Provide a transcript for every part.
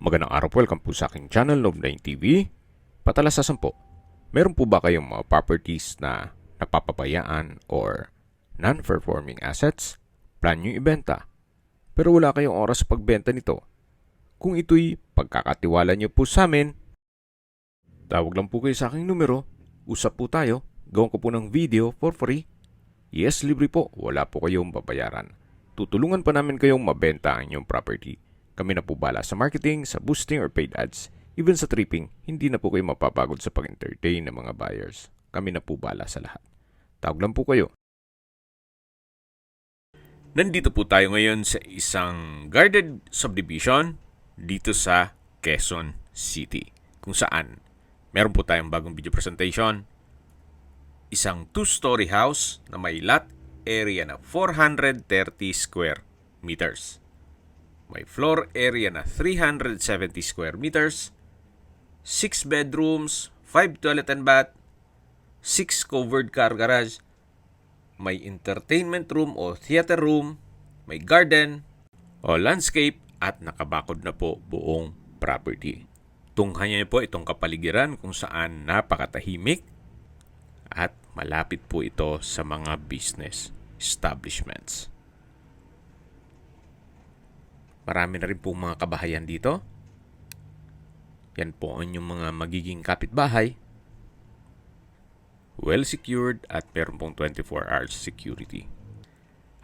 Magandang araw po, welcome po sa aking channel, Love9 TV. Patalasasan po, meron po ba kayong mga properties na napapabayaan or non-performing assets? Plan nyo ibenta, pero wala kayong oras sa pagbenta nito. Kung ito'y pagkakatiwala nyo po sa amin, tawag lang po kayo sa aking numero, usap po tayo, gawin ko po ng video for free. Yes, libre po, wala po kayong babayaran. Tutulungan pa namin kayong mabenta ang inyong property. Kami na po bala sa marketing, sa boosting or paid ads. Even sa tripping, hindi na po kayo mapapagod sa pag-entertain ng mga buyers. Kami na po bala sa lahat. Tawag lang po kayo. Nandito po tayo ngayon sa isang guarded subdivision dito sa Quezon City. Kung saan, meron po tayong bagong video presentation. Isang 2-story house na may lot area na 430 square meters. May floor area na 370 square meters, 6 bedrooms, 5 toilet and bath, 6 covered car garage, may entertainment room o theater room, may garden o landscape at nakabakod na po buong property. Tunghayan niyo po itong kapaligiran kung saan napakatahimik at malapit po ito sa mga business establishments. Marami na rin po mga kabahayan dito. Yan po ang inyong mga magiging kapitbahay. Well secured at meron pong 24 hours security.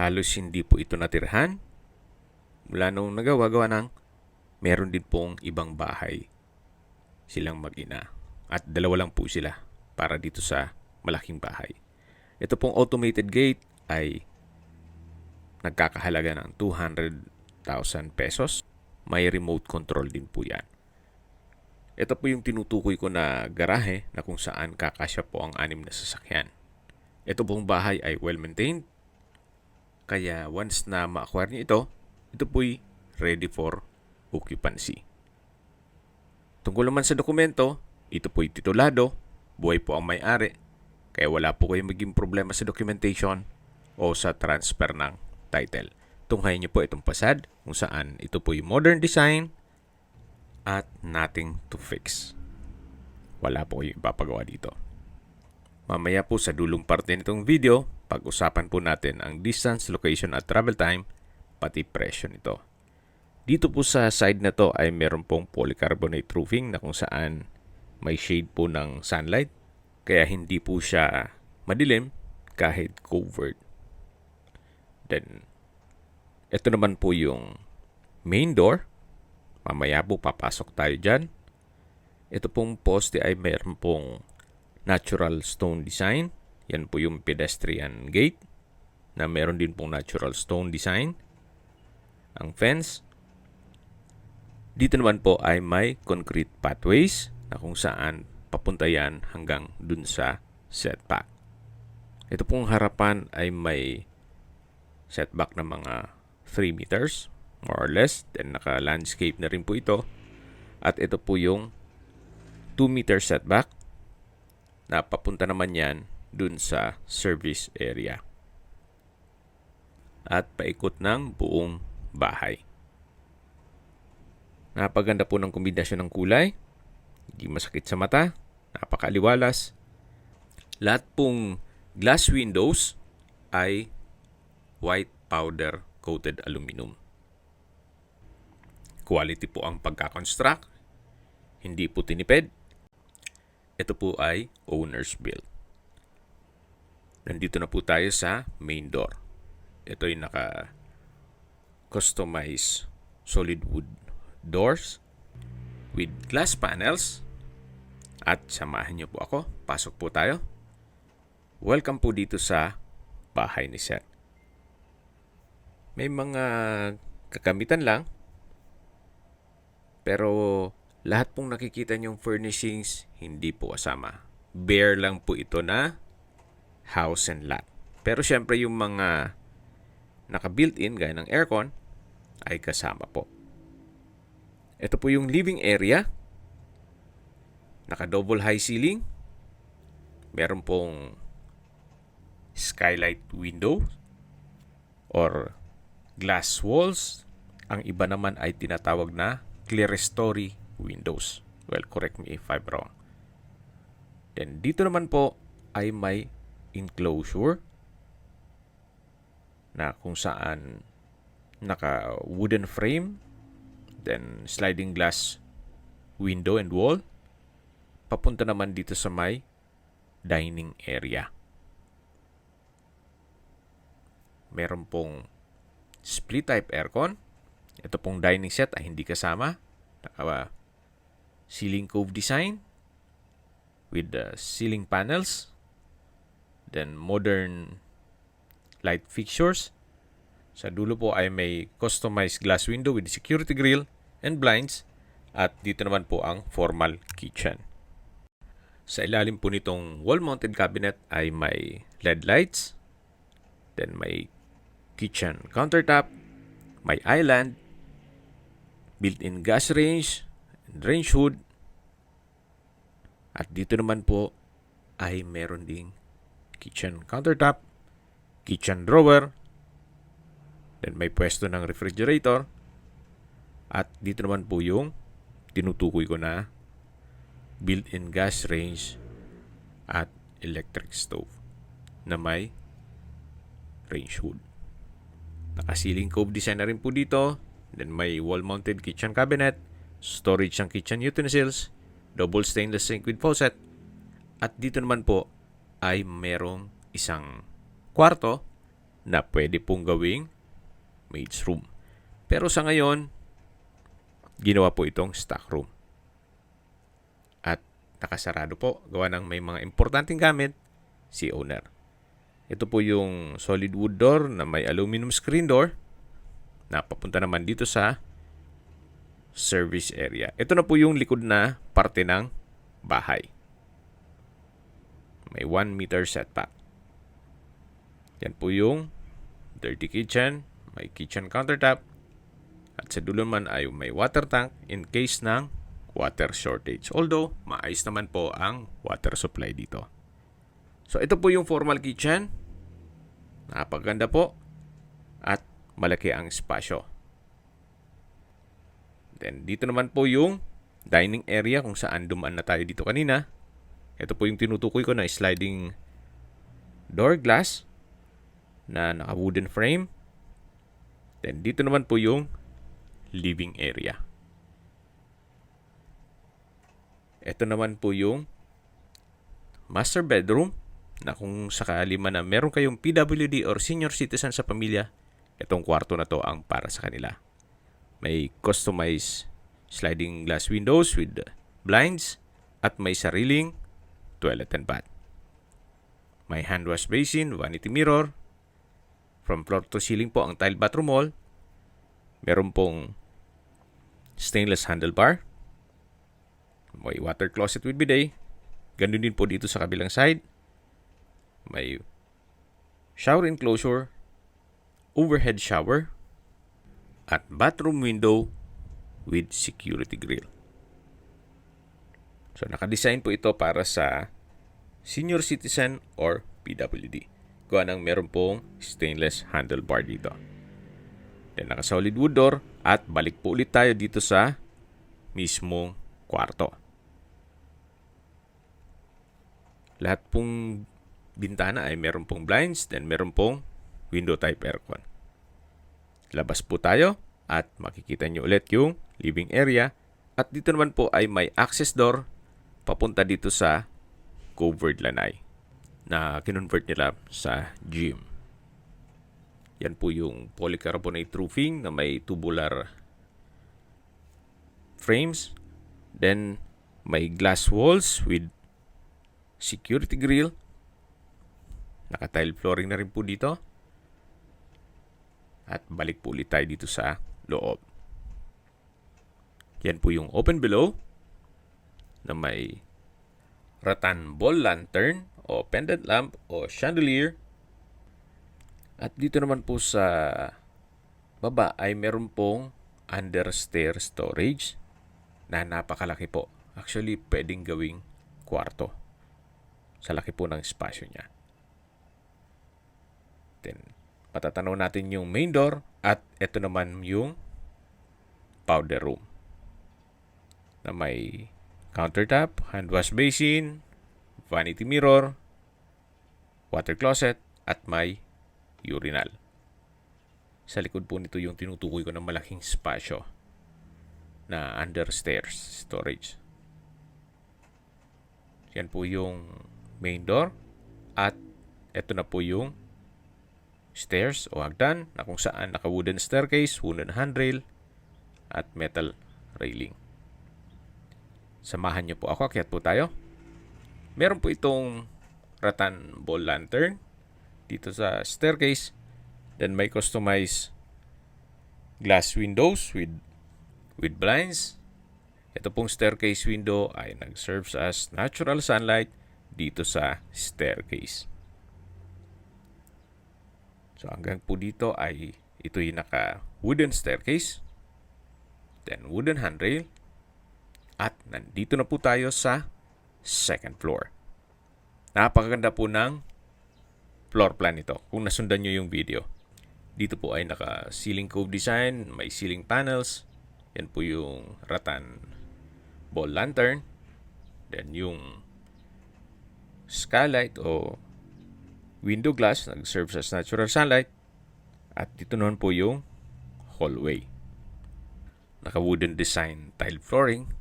Halos hindi po ito natirhan. Mula nung nagawa ng meron din pong ibang bahay silang mag-ina. At dalawa lang po sila para dito sa malaking bahay. Ito pong automated gate ay nagkakahalaga ng 200,000 pesos. May remote control din po yan. Ito po yung tinutukoy ko na garahe na kung saan kakasya po ang 6 na sasakyan. Ito pong bahay ay well-maintained. Kaya once na ma-acquire niyo ito po'y ready for occupancy. Tungkol naman sa dokumento, ito po'y titulado, buhay po ang may-ari. Kaya wala po kayong maging problema sa documentation o sa transfer ng title. Tunghayan niyo po itong pasad kung saan ito po yung modern design at nothing to fix. Wala po kayong ipapagawa dito. Mamaya po sa dulong parte nitong video, pag-usapan po natin ang distance, location at travel time, pati presyo nito. Dito po sa side na to ay meron pong polycarbonate roofing na kung saan may shade po ng sunlight. Kaya hindi po siya madilim kahit covered. Then, ito naman po yung main door. Mamaya po papasok tayo dyan. Ito pong poste ay mayroon pong natural stone design. Yan po yung pedestrian gate na mayroon din pong natural stone design. Ang fence. Dito naman po ay may concrete pathways na kung saan papunta yan hanggang dun sa setback. Ito pong harapan ay may setback na mga 3 meters, more or less. Then naka-landscape na rin po ito. At ito po yung 2 meter setback na papunta naman yan dun sa service area. At paikot ng buong bahay. Napaganda po ng kombinasyon ng kulay. Hindi masakit sa mata. Napakaliwalas. Lahat pong glass windows ay white powder coated aluminum. Quality po ang pagkakonstruct. Hindi po tinipid. Ito po ay owner's build. Nandito na po tayo sa main door. Ito ay naka-customize solid wood doors with glass panels. At samahan niyo po ako. Pasok po tayo. Welcome po dito sa bahay ni Sir. May mga kakamitan lang. Pero lahat pong nakikita niyong furnishings, hindi po kasama. Bare lang po ito na house and lot. Pero syempre yung mga naka-built-in gaya ng aircon ay kasama po. Ito po yung living area. Naka-double high ceiling. Meron pong skylight window or glass walls. Ang iba naman ay tinatawag na clerestory windows. Well, correct me if I'm wrong. Then dito naman po ay may enclosure na kung saan naka wooden frame, then sliding glass window and wall. Papunta naman dito sa may dining area. Meron pong split type aircon. Ito pong dining set ay hindi kasama. Naka ceiling cove design with the ceiling panels. Then modern light fixtures. Sa dulo po ay may customized glass window with security grill and blinds. At dito naman po ang formal kitchen. Sa ilalim po nitong wall-mounted cabinet ay may LED lights. Then may kitchen countertop, may island, built-in gas range, and range hood. At dito naman po ay meron ding kitchen countertop, kitchen drawer, then may pwesto ng refrigerator. At dito naman po yung tinutukoy ko na built-in gas range at electric stove na may range hood. Naka-ceiling cove design na rin po dito. Then may wall-mounted kitchen cabinet, storage ng kitchen utensils, double stainless sink with faucet. At dito naman po ay merong isang kwarto na pwede pong gawing maid's room. Pero sa ngayon, ginawa po itong stock room. At nakasarado po, gawa ng may mga importanteng gamit si owner. Ito po yung solid wood door na may aluminum screen door na papunta naman dito sa service area. Ito na po yung likod na parte ng bahay. May 1 meter setback. Yan po yung dirty kitchen, may kitchen countertop, at sa dulo man ay may water tank in case ng water shortage. Although, maayos naman po ang water supply dito. So, ito po yung formal kitchen. Napaganda po. At malaki ang espasyo. Then, dito naman po yung dining area kung saan dumaan na tayo dito kanina. Ito po yung tinutukoy ko na sliding door glass na naka-wooden frame. Then, dito naman po yung living area. Ito naman po yung master bedroom na kung sakali man na meron kayong PWD or senior citizen sa pamilya, itong kwarto na to ang para sa kanila. May customized sliding glass windows with blinds at may sariling toilet and bath. May hand wash basin, vanity mirror. From floor to ceiling po ang tile bathroom wall. Meron pong stainless handlebar. May water closet with bidet. Ganun din po dito sa kabilang side. May shower enclosure, overhead shower, at bathroom window with security grill. So, nakadesign po ito para sa senior citizen or PWD. Gawa ng meron pong stainless handlebar dito. Then, naka-solid wood door at balik po ulit tayo dito sa mismong kwarto. Lahat pong bintana ay meron pong blinds, then meron pong window type aircon. Labas po tayo at makikita nyo ulit yung living area. At dito naman po ay may access door papunta dito sa covered lanai na kinonvert nila sa gym. Yan po yung polycarbonate roofing na may tubular frames. Then may glass walls with security grill. Naka-tile flooring na rin po dito. At balik po ulit tayo dito sa loob. Yan po yung open below na may rattan ball lantern o pendant lamp o chandelier. At dito naman po sa baba ay meron pong understair storage na napakalaki po. Actually, pwedeng gawing kwarto. Sa laki po ng espasyo niya. Then, patatanaw natin yung main door at ito naman yung powder room. na may countertop, hand wash basin, vanity mirror, water closet, at may urinal. Sa likod po nito yung tinutukoy ko ng malaking spasyo na under stairs storage. Yan po yung main door at ito na po yung stairs o hagdan na kung saan naka-wooden staircase, wooden handrail at metal railing. Samahan niyo po ako, akyat po tayo. Meron po itong rattan ball lantern dito sa staircase. Then may customized glass windows with blinds. Ito pong staircase window ay nag-serves as natural sunlight dito sa staircase. So hanggang po dito ay ito yung naka-wooden staircase, then wooden handrail, at nandito na po tayo sa second floor. Napakaganda po ng floor plan nito kung nasundan nyo yung video. Dito po ay naka-ceiling cove design, may ceiling panels. Yan po yung rattan ball lantern. Then yung skylight o window glass nag-serves as natural sunlight. At dito naman po yung hallway. Naka-wooden design tile flooring.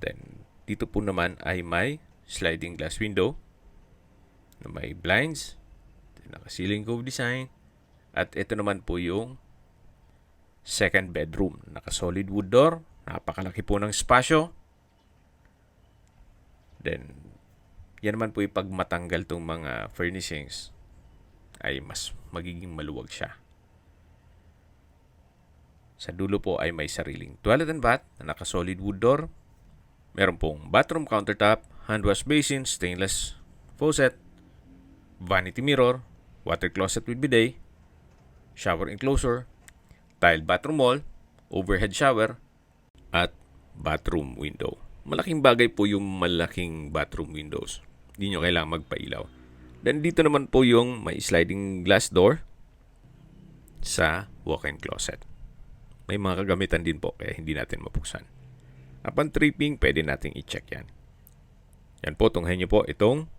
Then dito po naman ay may sliding glass window na may blinds. Naka-ceiling cove design. At ito naman po yung second bedroom. Naka-solid wood door. Napakalaki po ng spasyo. Then yan naman po yung pag matanggal itong mga furnishings ay mas magiging maluwag siya. Sa dulo po ay may sariling toilet and bath na naka-solid wood door. Meron pong bathroom countertop, hand wash basin, stainless faucet, vanity mirror, water closet with bidet, shower enclosure, tiled bathroom wall, overhead shower, at bathroom window. Malaking bagay po yung malaking bathroom windows. Hindi nyo kailangan magpailaw. Then dito naman po yung may sliding glass door sa walk-in closet. May mga kagamitan din po kaya hindi natin mabuksan. Upon tripping, pwede nating i-check yan. Yan po, tunghayin nyo po itong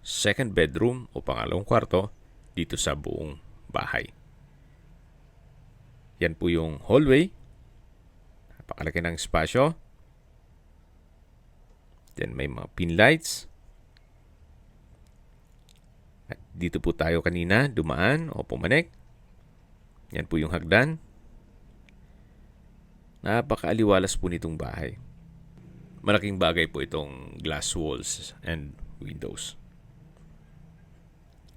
second bedroom o pangalawang kwarto dito sa buong bahay. Yan po yung hallway. Napakalaki ng spasyo. Then may mga pin lights. At dito po tayo kanina dumaan o pumanik. Yan po yung hagdan. Napakaaliwalas po nitong bahay. Malaking bagay po itong glass walls and windows.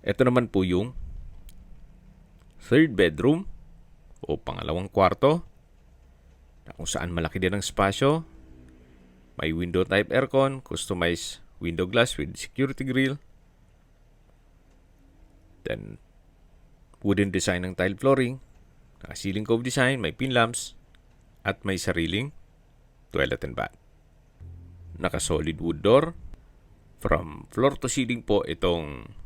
Ito naman po yung third bedroom o pangalawang kwarto na kung saan malaki din ang spasyo. May window type aircon, customized window glass with security grill. Then wooden design ng tile flooring, ceiling cove design, may pin lamps, at may sariling toilet and bath. Naka-solid wood door. From floor to ceiling po itong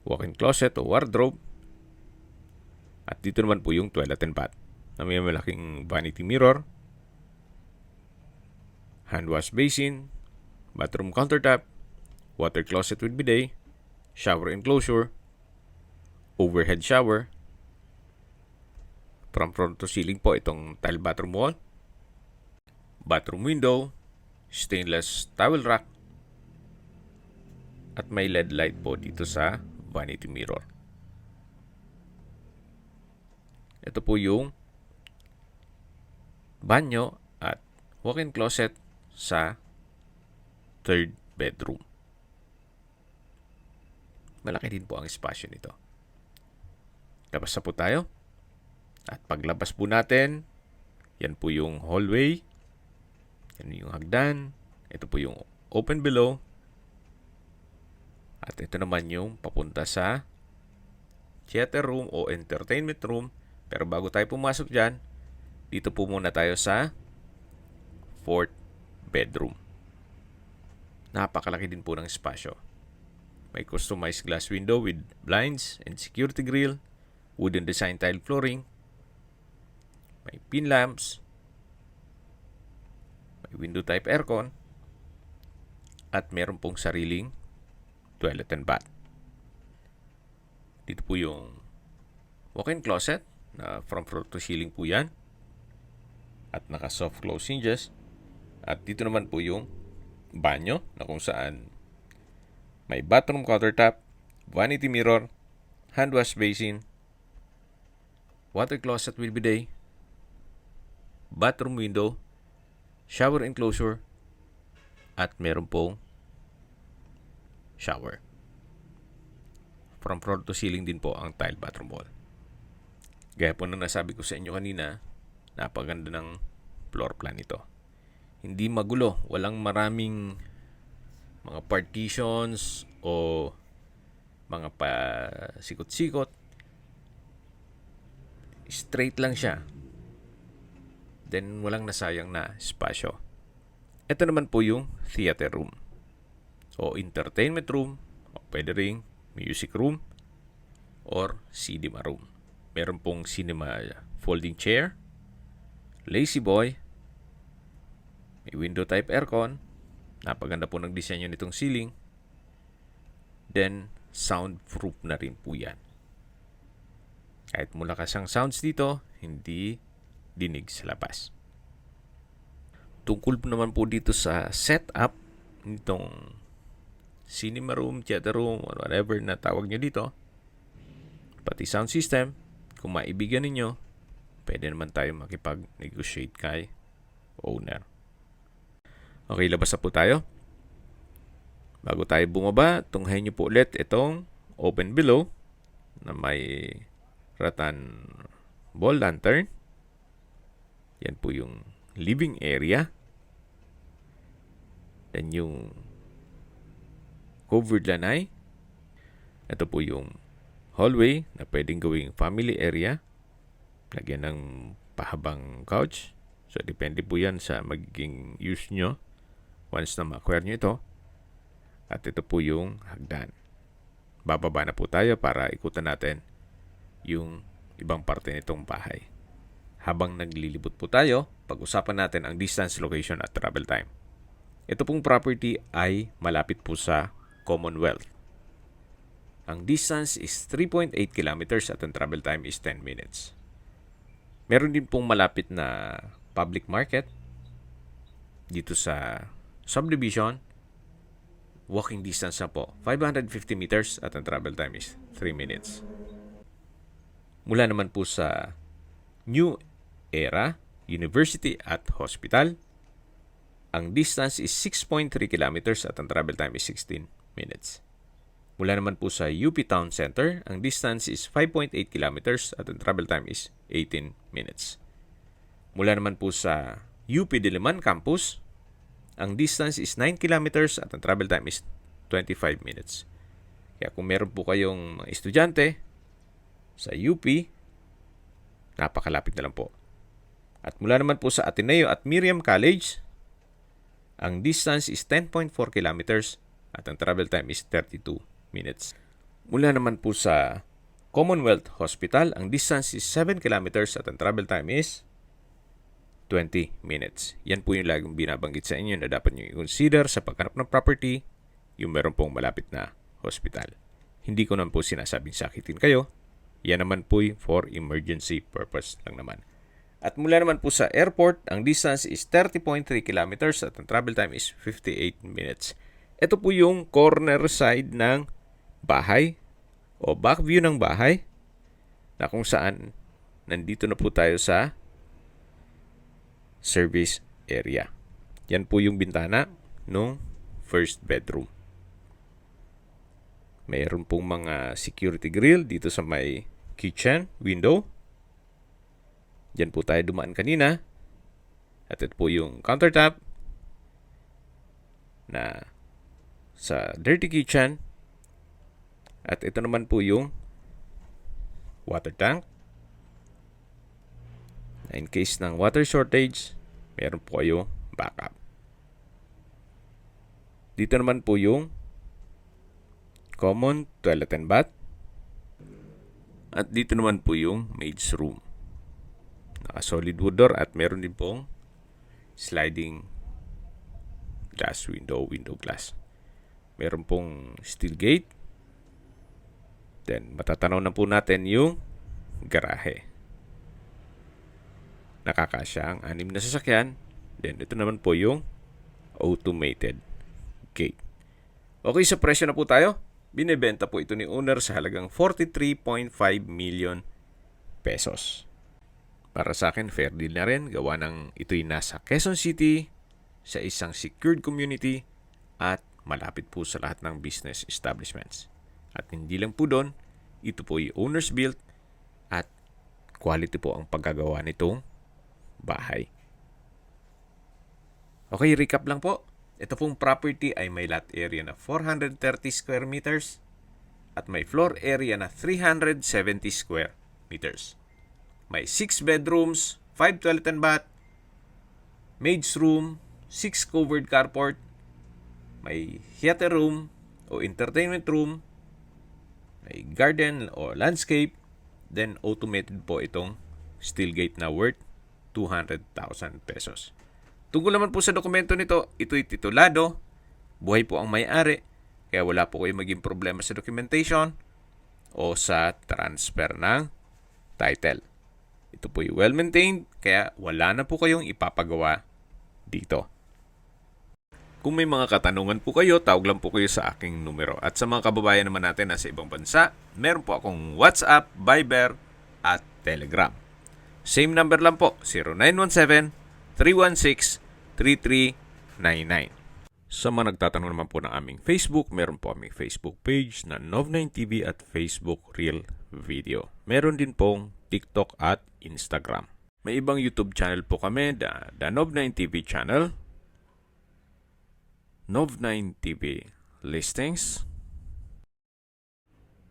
walk-in closet o wardrobe. At dito naman po yung toilet and bath na may malaking vanity mirror, hand wash basin, bathroom countertop, water closet with bidet, shower enclosure, overhead shower. From front to ceiling po itong tile bathroom wall, bathroom window, stainless towel rack, at may LED light po dito sa vanity mirror. Ito po yung banyo at walk-in closet sa third bedroom. Malaki din po ang espasyo nito. Labas na po tayo. At paglabas po natin, yan po yung hallway. Yan yung hagdan. Ito po yung open below. At ito naman yung papunta sa theater room o entertainment room. Pero bago tayo pumasok dyan, dito po muna tayo sa fourth bedroom. Napakalaki din po ng espasyo. May customized glass window with blinds and security grill, wooden design tile flooring, may pin lamps, May window type aircon. At meron pong sariling toilet and bath. Dito po yung walk-in closet na from floor to ceiling po yan. At naka soft close hinges. At dito naman po yung banyo na kung saan may bathroom countertop, vanity mirror, hand wash basin, water closet with bidet, bathroom window, shower enclosure, at meron pong shower. From floor to ceiling din po ang tile bathroom wall. Gaya po na nasabi ko sa inyo kanina, napaganda ng floor plan ito. Hindi magulo, walang maraming mga partitions o mga pasikot-sikot. Straight lang siya. Then walang nasayang na espasyo. Ito naman po yung theater room o entertainment room o pwede ring music room or cinema room. Meron pong cinema folding chair, lazy boy, may window type aircon, napaganda po ng disenyo nitong ceiling, then soundproof na rin po yan. Kahit malakas ang sounds dito, hindi dinig sa labas. Tungkol po naman po dito sa setup nitong cinema room, theater room, or whatever na tawag nyo dito, pati sound system, kung maibigan ninyo, pwede naman tayo makipag-negotiate kay owner. Okay, labas na po tayo. Bago tayo bumaba, tunghayin nyo po ulit itong open below na may rattan wall lantern. Yan po yung living area. Then yung covered lanai. Ito po yung hallway na pwedeng gawing family area. Lagyan ng pahabang couch. So, depende po yan sa magiging use nyo once na ma-acquire nyo ito. At ito po yung hagdan. Bababa na po tayo para ikutan natin yung ibang parte nitong bahay. Habang naglilibot po tayo, pag-usapan natin ang distance, location at travel time. Ito pong property ay malapit po sa Commonwealth. Ang distance is 3.8 kilometers at ang travel time is 10 minutes. Meron din pong malapit na public market dito sa subdivision. Walking distance na po, 550 meters at ang travel time is 3 minutes. Mula naman po sa New Era University at Hospital, ang distance is 6.3 kilometers at ang travel time is 16 minutes. Mula naman po sa UP Town Center, ang distance is 5.8 kilometers at ang travel time is 18 minutes. Mula naman po sa UP Diliman Campus, ang distance is 9 kilometers at ang travel time is 25 minutes. Kaya kung meron po kayong mga estudyante sa UP, napakalapit na lang po. At mula naman po sa Ateneo at Miriam College, ang distance is 10.4 kilometers at ang travel time is 32 minutes. Mula naman po sa Commonwealth Hospital, ang distance is 7 kilometers at ang travel time is 20 minutes. Yan po yung laging binabanggit sa inyo na dapat nyo i-consider sa paghanap ng property, yung meron pong malapit na hospital. Hindi ko naman po sinasabing sakitin kayo. Yan naman po for emergency purpose lang naman. At mula naman po sa airport, ang distance is 30.3 kilometers at ang travel time is 58 minutes. Ito po yung corner side ng bahay o back view ng bahay na kung saan nandito na po tayo sa service area. Yan po yung bintana ng first bedroom. Mayroon pong mga security grill dito sa may kitchen window. Diyan po tayo dumaan kanina. At ito po yung countertop na sa dirty kitchen. At ito naman po yung water tank. In case ng water shortage, meron po kayo backup. Dito naman po yung common toilet and bath. At dito naman po yung maid's room. Naka solid wood door at meron din pong sliding glass window glass. Meron pong steel gate. Then, matatanaw na po natin yung garahe. Nakakasya ang 6 na sasakyan. Then, ito naman po yung automated gate. Okay, sa presyo na po tayo. Binebenta po ito ni owner sa halagang 43.5 million pesos. Para sa akin, fair deal na rin. Gawa ng ito'y nasa Quezon City, sa isang secured community, at malapit po sa lahat ng business establishments. At hindi lang po doon, ito po ay owner's built at quality po ang paggagawa nitong bahay. Okay, recap lang po. Ito pong property ay may lot area na 430 square meters at may floor area na 370 square meters. May 6 bedrooms, 5 toilet and bath, maid's room, 6 covered carport, may theater room o entertainment room, may garden o landscape, then automated po itong steel gate na worth 200,000 pesos. Tungkol naman po sa dokumento nito, ito'y titulado, buhay po ang may-ari, kaya wala po kayo maging problema sa documentation o sa transfer ng title. Ito po'y well-maintained, kaya wala na po kayong ipapagawa dito. Kung may mga katanungan po kayo, tawag lang po kayo sa aking numero. At sa mga kababayan naman natin na sa ibang bansa, meron po akong WhatsApp, Viber, at Telegram. Same number lang po, 0917-316-3399. Sa mga nagtatanong naman po ng aming Facebook, meron po aming Facebook page na Nov9TV at Facebook Real Video. Meron din pong TikTok at Instagram. May ibang YouTube channel po kami, the Nov9TV channel, Nov9TV Listings,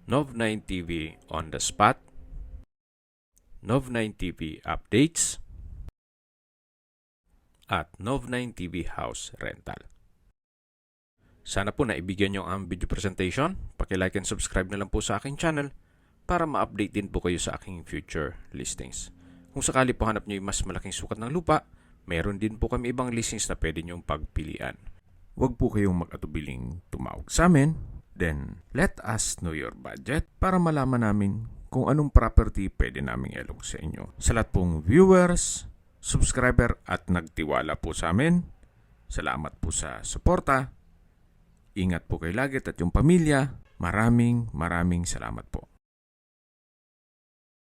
Nov9TV On The Spot, Nov9TV Updates, at Nov9TV House Rental. Sana po naibigyan nyo ang video presentation. Paki-like and subscribe na lang po sa aking channel para ma-update din po kayo sa aking future listings. Kung sakali po hanap nyo yung mas malaking sukat ng lupa, meron din po kami ibang listings na pwede nyong pagpilian. Huwag po kayong mag-atubiling tumawag sa amin. Then, let us know your budget para malaman namin kung anong property pwede naming ilog sa inyo. Sa lahat pong viewers, subscriber at nagtiwala po sa amin, salamat po sa suporta. Ingat po kayo lagi at yung pamilya. Maraming salamat po.